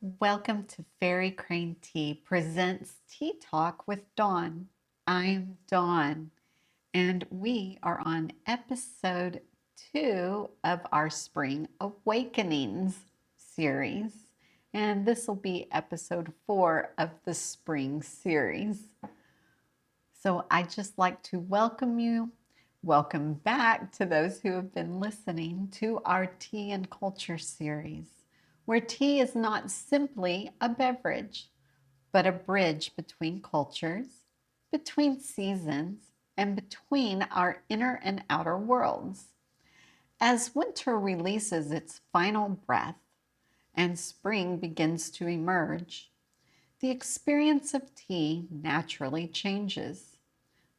Welcome to Fairy Crane Tea presents Tea Talk with Dawn. I'm Dawn, and we are on episode 2 of our Spring Awakenings series. And this will be episode 4 of the Spring series. So I'd just like to welcome you. Welcome back to those who have been listening to our Tea and Culture series, where tea is not simply a beverage, but a bridge between cultures, between seasons, and between our inner and outer worlds. As winter releases its final breath and spring begins to emerge, the experience of tea naturally changes.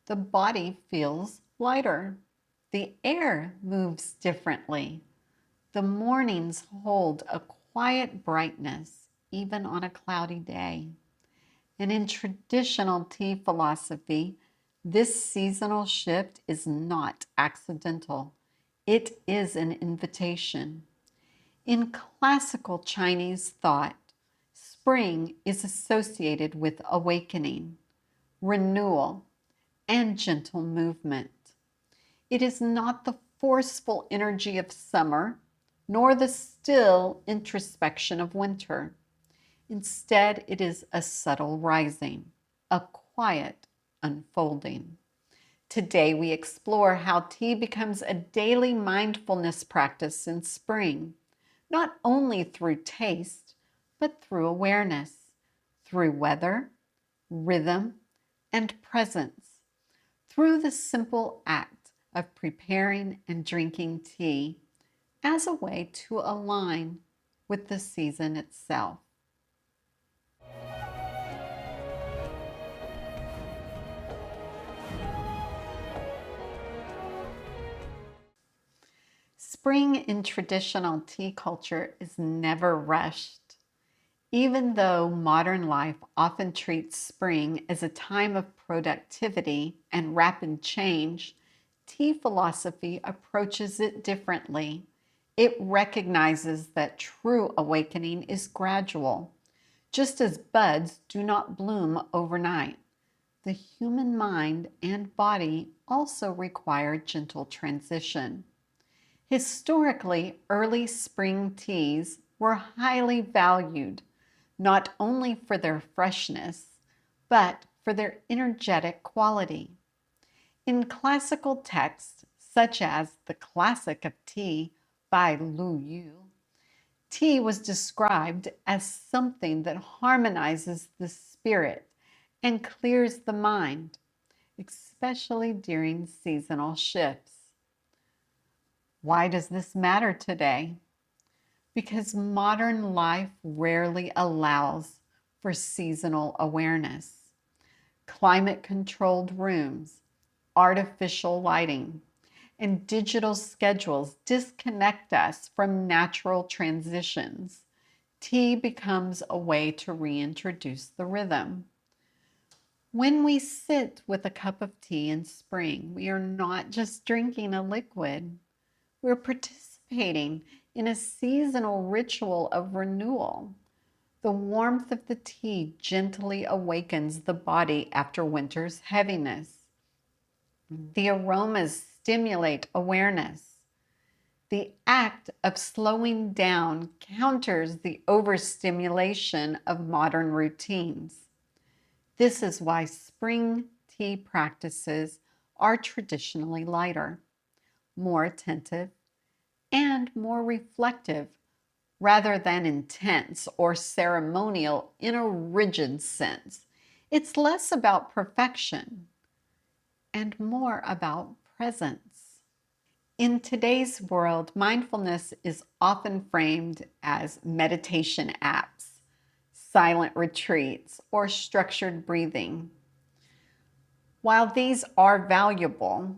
The body feels lighter. The air moves differently. The mornings hold a quiet brightness, even on a cloudy day. And in traditional tea philosophy, this seasonal shift is not accidental. It is an invitation. In classical Chinese thought, spring is associated with awakening, renewal, and gentle movement. It is not the forceful energy of summer, nor the still introspection of winter. Instead, it is a subtle rising, a quiet unfolding. Today, we explore how tea becomes a daily mindfulness practice in spring, not only through taste, but through awareness, through weather, rhythm, and presence, through the simple act of preparing and drinking tea as a way to align with the season itself. Spring in traditional tea culture is never rushed. Even though modern life often treats spring as a time of productivity and rapid change, tea philosophy approaches it differently. It recognizes that true awakening is gradual. Just as buds do not bloom overnight, the human mind and body also require gentle transition. Historically, early spring teas were highly valued, not only for their freshness, but for their energetic quality. In classical texts, such as the Classic of Tea by Lu Yu, tea was described as something that harmonizes the spirit and clears the mind, especially during seasonal shifts. Why does this matter today? Because modern life rarely allows for seasonal awareness. Climate controlled rooms, artificial lighting, and digital schedules disconnect us from natural transitions. Tea becomes a way to reintroduce the rhythm. When we sit with a cup of tea in spring, we are not just drinking a liquid, we're participating in a seasonal ritual of renewal. The warmth of the tea gently awakens the body after winter's heaviness. The aromas stimulate awareness. The act of slowing down counters the overstimulation of modern routines. This is why spring tea practices are traditionally lighter, more attentive, and more reflective rather than intense or ceremonial in a rigid sense. It's less about perfection and more about presence. In today's world, mindfulness is often framed as meditation apps, silent retreats, or structured breathing. While these are valuable,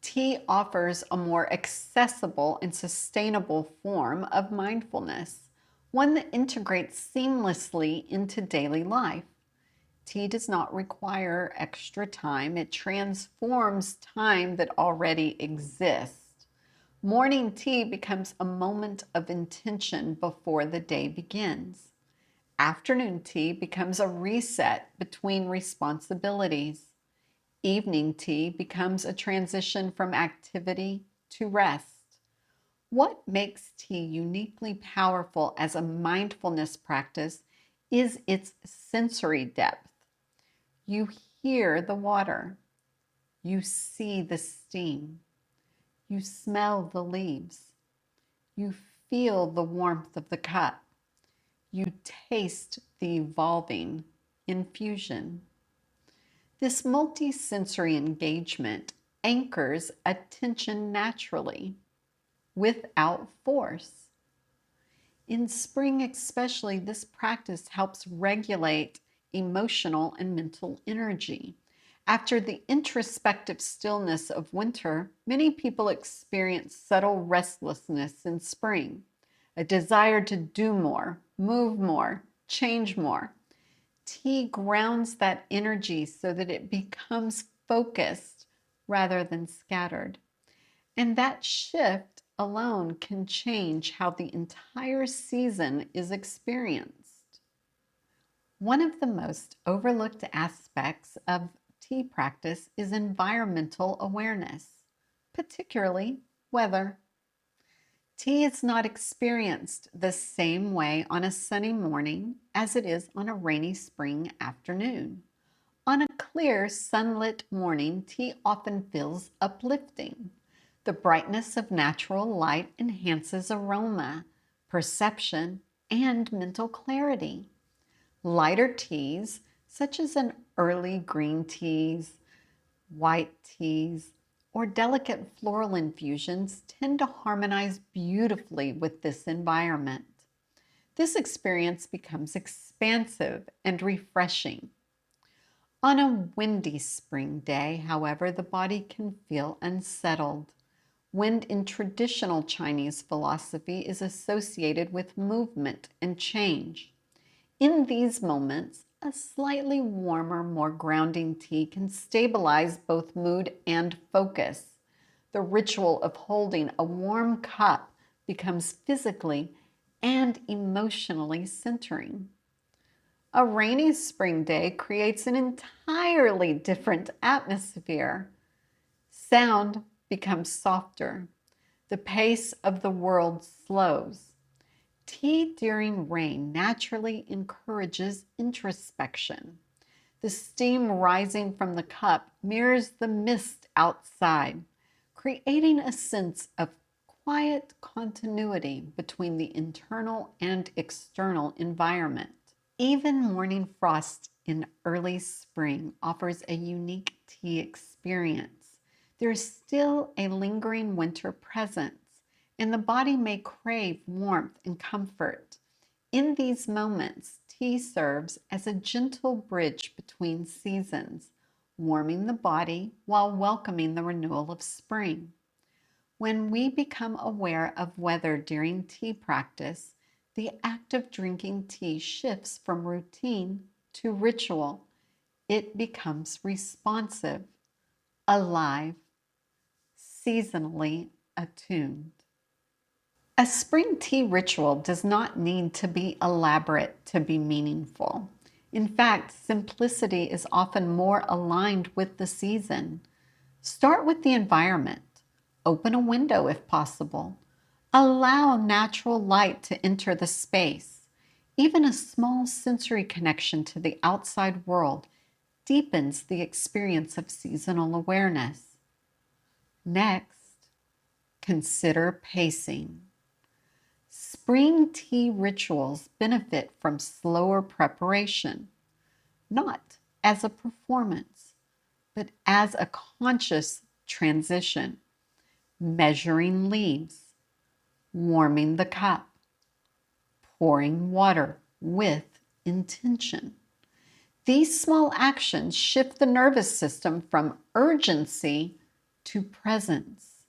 tea offers a more accessible and sustainable form of mindfulness, one that integrates seamlessly into daily life. Tea does not require extra time, it transforms time that already exists. Morning tea becomes a moment of intention before the day begins, Afternoon tea becomes a reset between responsibilities. Evening tea becomes a transition from activity to rest. What makes tea uniquely powerful as a mindfulness practice is its sensory depth. You hear the water, you see the steam, you smell the leaves, you feel the warmth of the cup, you taste the evolving infusion. This multisensory engagement anchors attention naturally without force. In spring, especially, this practice helps regulate emotional and mental energy. After the introspective stillness of winter, many people experience subtle restlessness in spring, a desire to do more, move more, change more. Tea grounds that energy so that it becomes focused rather than scattered. And that shift alone can change how the entire season is experienced. One of the most overlooked aspects of tea practice is environmental awareness, particularly weather. Tea is not experienced the same way on a sunny morning as it is on a rainy spring afternoon. On a clear, sunlit morning, tea often feels uplifting. The brightness of natural light enhances aroma, perception, and mental clarity. Lighter teas, such as an early green teas, white teas, or delicate floral infusions, tend to harmonize beautifully with this environment. This experience becomes expansive and refreshing. On a windy spring day, however, the body can feel unsettled. Wind in traditional Chinese philosophy is associated with movement and change. In these moments, a slightly warmer, more grounding tea can stabilize both mood and focus. The ritual of holding a warm cup becomes physically and emotionally centering. A rainy spring day creates an entirely different atmosphere. Sound becomes softer. The pace of the world slows. Tea during rain naturally encourages introspection. The steam rising from the cup mirrors the mist outside, creating a sense of quiet continuity between the internal and external environment. Even morning frost in early spring offers a unique tea experience. There is still a lingering winter presence, and the body may crave warmth and comfort. In these moments, tea serves as a gentle bridge between seasons, warming the body while welcoming the renewal of spring. When we become aware of weather during tea practice, the act of drinking tea shifts from routine to ritual. It becomes responsive, alive, seasonally attuned. A spring tea ritual does not need to be elaborate to be meaningful. In fact, simplicity is often more aligned with the season. Start with the environment. Open a window if possible. Allow natural light to enter the space. Even a small sensory connection to the outside world deepens the experience of seasonal awareness. Next, consider pacing. Spring tea rituals benefit from slower preparation, not as a performance, but as a conscious transition. Measuring leaves, warming the cup, pouring water with intention. These small actions shift the nervous system from urgency to presence.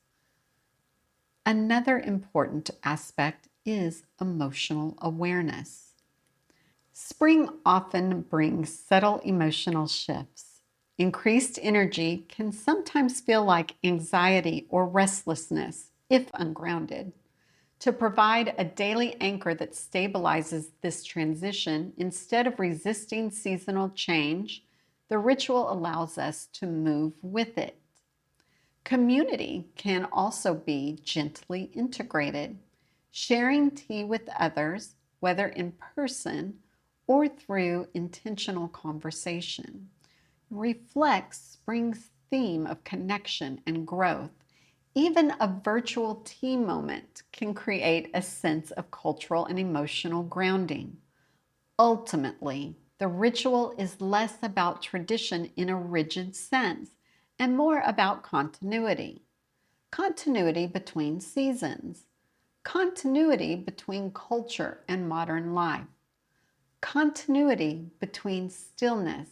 Another important aspect is emotional awareness. Spring often brings subtle emotional shifts. Increased energy can sometimes feel like anxiety or restlessness if ungrounded. To provide a daily anchor that stabilizes this transition instead of resisting seasonal change, the ritual allows us to move with it. Community can also be gently integrated. Sharing tea with others, whether in person or through intentional conversation, reflects spring's theme of connection and growth. Even a virtual tea moment can create a sense of cultural and emotional grounding. Ultimately, the ritual is less about tradition in a rigid sense and more about continuity. Continuity between seasons, continuity between culture and modern life, continuity between stillness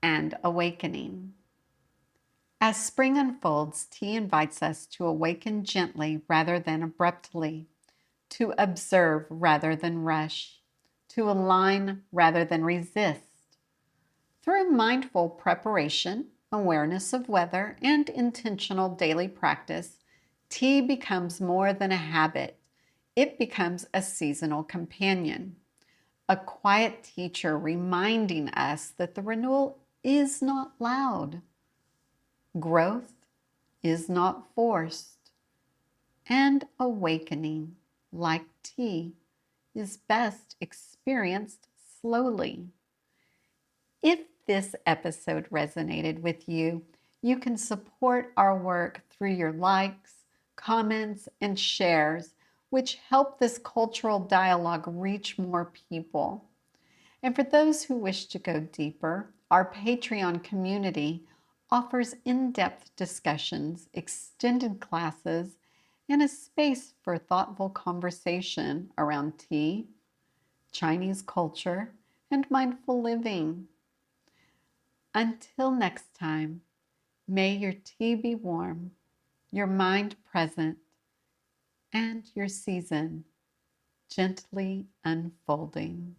and awakening. As spring unfolds, tea invites us to awaken gently rather than abruptly, to observe rather than rush, to align rather than resist. Through mindful preparation, awareness of weather, and intentional daily practice, tea becomes more than a habit. It becomes a seasonal companion, a quiet teacher reminding us that the renewal is not loud, growth is not forced, and awakening, like tea, is best experienced slowly. If this episode resonated with you, you can support our work through your likes, comments, and shares, which help this cultural dialogue reach more people. And for those who wish to go deeper, our Patreon community offers in-depth discussions, extended classes, and a space for thoughtful conversation around tea, Chinese culture, and mindful living. Until next time, may your tea be warm, your mind present, and your season gently unfolding.